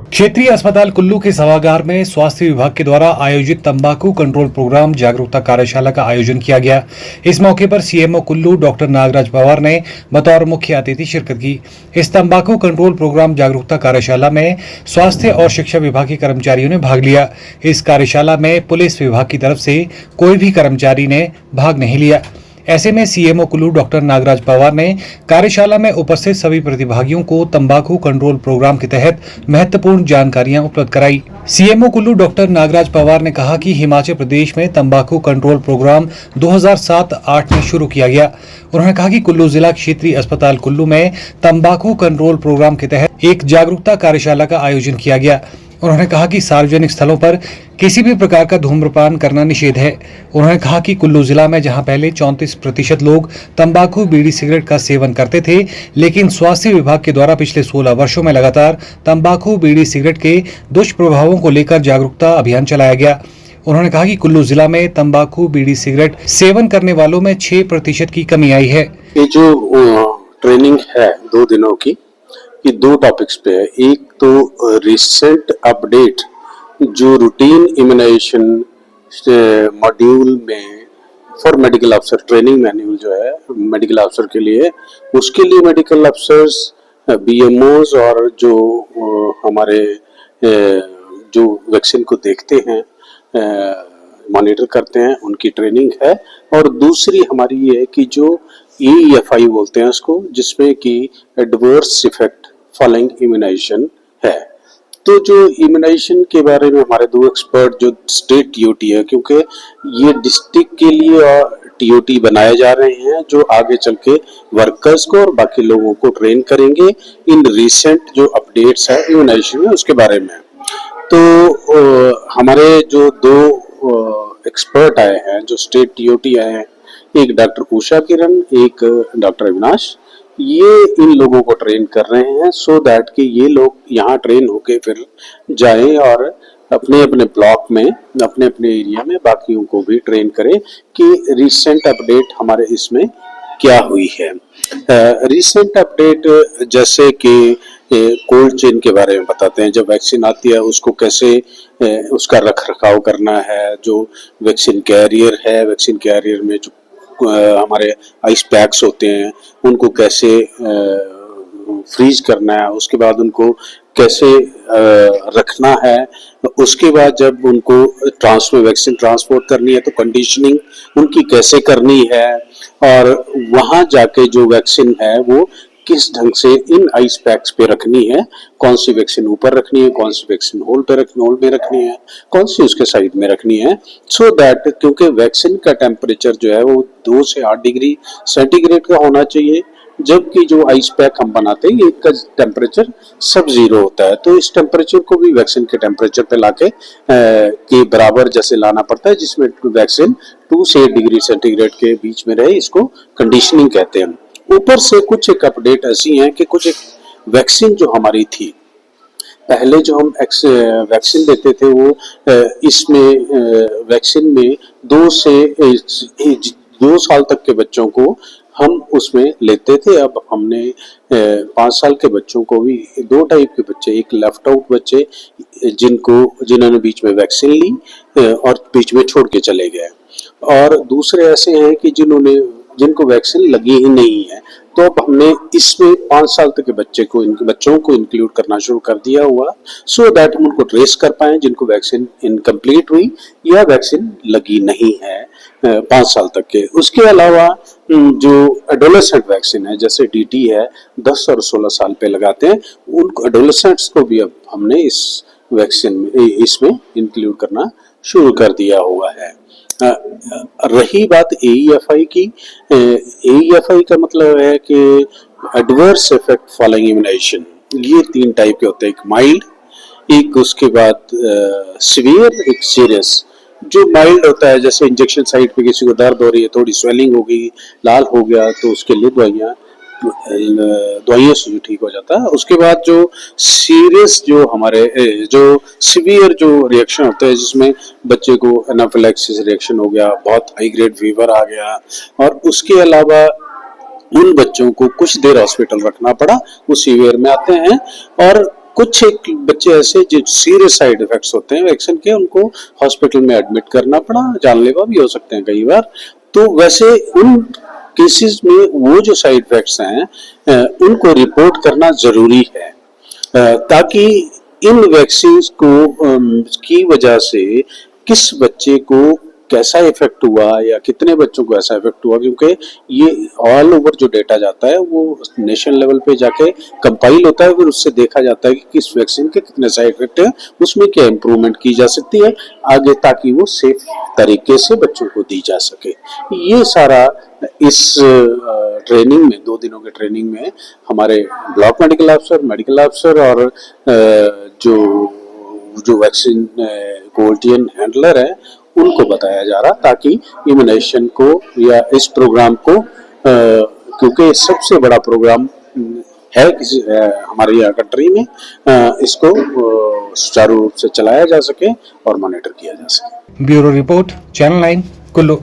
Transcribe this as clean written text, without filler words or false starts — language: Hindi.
क्षेत्रीय अस्पताल कुल्लू के सभागार में स्वास्थ्य विभाग के द्वारा आयोजित तंबाकू कंट्रोल प्रोग्राम जागरूकता कार्यशाला का आयोजन किया गया। इस मौके पर सीएमओ कुल्लू डॉक्टर नागराज पवार ने बतौर मुख्य अतिथि शिरकत की। इस तंबाकू कंट्रोल प्रोग्राम जागरूकता कार्यशाला में स्वास्थ्य और शिक्षा विभाग के कर्मचारियों ने भाग लिया। इस कार्यशाला में पुलिस विभाग की तरफ से कोई भी कर्मचारी ने भाग नहीं लिया। ऐसे में सीएमओ कुल्लू डॉक्टर नागराज पवार ने कार्यशाला में उपस्थित सभी प्रतिभागियों को तंबाकू कंट्रोल प्रोग्राम के तहत महत्वपूर्ण जानकारियां उपलब्ध कराई। सीएमओ कुल्लू डॉक्टर नागराज पवार ने कहा कि हिमाचल प्रदेश में तंबाकू कंट्रोल प्रोग्राम 2007-8 में शुरू किया गया। उन्होंने कहा कि कुल्लू जिला क्षेत्रीय अस्पताल कुल्लू में तंबाकू कंट्रोल प्रोग्राम के तहत एक जागरूकता कार्यशाला का आयोजन किया गया। उन्होंने कहा कि सार्वजनिक स्थलों पर किसी भी प्रकार का धूम्रपान करना निषेध है। उन्होंने कहा कि कुल्लू जिला में जहां पहले 34% लोग तंबाकू बीड़ी सिगरेट का सेवन करते थे, लेकिन स्वास्थ्य विभाग के द्वारा पिछले 16 वर्षों में लगातार तंबाकू बीड़ी सिगरेट के दुष्प्रभावों को लेकर जागरूकता अभियान चलाया गया। उन्होंने कहा कि कुल्लू जिला में तंबाकू बीड़ी सिगरेट सेवन करने वालों में 6% की कमी आई है। ये जो ट्रेनिंग है 2 दिनों की, ये 2 टॉपिक्स पे है। एक तो रिसेंट अपडेट जो रूटीन इम्यूनाइजेशन मॉड्यूल में फॉर मेडिकल अफसर ट्रेनिंग मैनुअल जो है मेडिकल अफसर के लिए, उसके लिए मेडिकल अफसर्स, बीएमओज और जो हमारे जो वैक्सीन को देखते हैं, मॉनिटर करते हैं, उनकी ट्रेनिंग है। और दूसरी हमारी ये है कि जो EFI बोलते हैं उसको, जिसमें कि एडवर्स इफेक्ट फॉलोइंग इम्यूनाइजेशन है। तो जो इम्यूनाइजेशन के बारे में हमारे 2 एक्सपर्ट जो स्टेट TOT है, क्योंकि ये डिस्ट्रिक्ट के लिए TOT बनाए जा रहे हैं जो आगे चल के वर्कर्स को और बाकी लोगों को ट्रेन करेंगे इन रिसेंट जो अपडेट्स है इम्यूनाइजेशन में उसके बारे में। तो हमारे जो 2 एक्सपर्ट आए हैं जो स्टेट TOT आए हैं, एक डॉक्टर उषा किरण, एक डॉक्टर अविनाश, ये इन लोगों को ट्रेन कर रहे हैं सो दैट कि ये लोग यहाँ ट्रेन होके फिर जाएं और अपने अपने ब्लॉक में, अपने अपने एरिया में बाकियों को भी ट्रेन करें कि रिसेंट अपडेट हमारे इसमें क्या हुई है। रिसेंट अपडेट जैसे कि कोल्ड चेन के बारे में बताते हैं। जब वैक्सीन आती है उसको कैसे उसका रख रखाव करना है, जो वैक्सीन कैरियर है, वैक्सीन कैरियर में जो हमारे आइस पैक्स होते हैं उनको कैसे फ्रीज करना है, उसके बाद उनको कैसे रखना है, उसके बाद जब उनको वैक्सीन ट्रांसपोर्ट करनी है तो कंडीशनिंग उनकी कैसे करनी है, और वहां जाके जो वैक्सीन है वो किस ढंग से इन आइस पैक्स पे रखनी है, कौन सी वैक्सीन ऊपर रखनी है, कौन सी वैक्सीन होल में रखनी है, कौन सी उसके साइड में रखनी है, सो दैट क्योंकि वैक्सीन का टेम्परेचर जो है वो 2 से 8 डिग्री सेंटीग्रेड का होना चाहिए, जबकि जो आइस पैक हम बनाते हैं इसका टेम्परेचर सब 0 होता है। तो इस टेम्परेचर को भी वैक्सीन के टेम्परेचर पे लाके के बराबर जैसे लाना पड़ता है, जिसमें वैक्सीन 2 से 8 डिग्री सेंटीग्रेड के बीच में रहे, इसको कंडीशनिंग कहते हैं। ऊपर से कुछ एक अपडेट ऐसी हैं कि कुछ एक वैक्सीन जो हमारी थी, पहले जो हम वैक्सीन देते थे वो इसमें वैक्सीन में 2 साल तक के बच्चों को हम उसमें लेते थे। अब हमने 5 साल के बच्चों को भी 2 टाइप के बच्चे, एक लेफ्ट आउट बच्चे जिन्होंने बीच में वैक्सीन ली और बीच में छोड़ के चले गए, और दूसरे ऐसे हैं कि जिनको वैक्सीन लगी ही नहीं है। तो अब हमने इसमें 5 साल तक के बच्चों को इंक्लूड करना शुरू कर दिया हुआ, सो दैट हम उनको ट्रेस कर पाए जिनको वैक्सीन इनकम्प्लीट हुई या वैक्सीन लगी नहीं है 5 साल तक के। उसके अलावा जो एडोलेसेंट वैक्सीन है जैसे DT है 10 और 16 साल पे लगाते हैं, उन एडोलेसेंट्स को भी अब हमने इस वैक्सीन में इसमें इंक्लूड करना शुरू कर दिया हुआ है। रही बात AEFI की, AEFI का मतलब है कि एडवर्स इफेक्ट फॉलोइंग इम्यूनाइजेशन। ये 3 टाइप के होते हैं, एक माइल्ड, एक उसके बाद सीवियर, एक सीरियस। जो माइल्ड होता है जैसे इंजेक्शन साइट पे किसी को दर्द हो रही है, थोड़ी स्वेलिंग हो गई, लाल हो गया, तो उसके लिए दवाइयों से ठीक हो जाता है। उसके बाद जो सीरियस जो हमारे जो सीवियर जो रिएक्शन होते हैं जिसमें बच्चे को एनाफिलैक्सिस रिएक्शन हो गया, बहुत हाई ग्रेड फीवर आ गया, और उसके अलावा उन बच्चों को कुछ देर हॉस्पिटल रखना पड़ा, वो सीवियर में आते हैं। और कुछ एक बच्चे ऐसे जो सीरियस साइड इफेक्ट्स होते हैं वैक्सीन के, उनको हॉस्पिटल में एडमिट करना पड़ा, जानलेवा भी हो सकते हैं कई बार। तो वैसे उन केसेस में वो जो साइड इफेक्ट्स हैं उनको रिपोर्ट करना जरूरी है, ताकि इन वैक्सीन को की वजह से किस बच्चे को कैसा इफेक्ट हुआ या कितने बच्चों को ऐसा इफेक्ट हुआ, क्योंकि ये ऑल ओवर जो डेटा जाता है वो नेशनल लेवल पे जाके कंपाइल होता है, फिर उससे देखा जाता है कि किस वैक्सीन के कितने साइड इफेक्ट हैं, उसमें क्या इम्प्रूवमेंट की जा सकती है आगे, ताकि वो सेफ तरीके से बच्चों को दी जा सके। ये सारा इस ट्रेनिंग में, 2 दिनों के ट्रेनिंग में हमारे ब्लॉक मेडिकल ऑफिसर और जो वैक्सीन कोऑर्डिनेशन हैंडलर है उनको बताया जा रहा, ताकि इम्यूनाइजेशन को या इस प्रोग्राम को क्योंकि सबसे बड़ा प्रोग्राम है हमारे यहाँ कंट्री में, इसको सुचारू रूप से चलाया जा सके और मॉनिटर किया जा सके। Bureau report, channel 9 Kullu.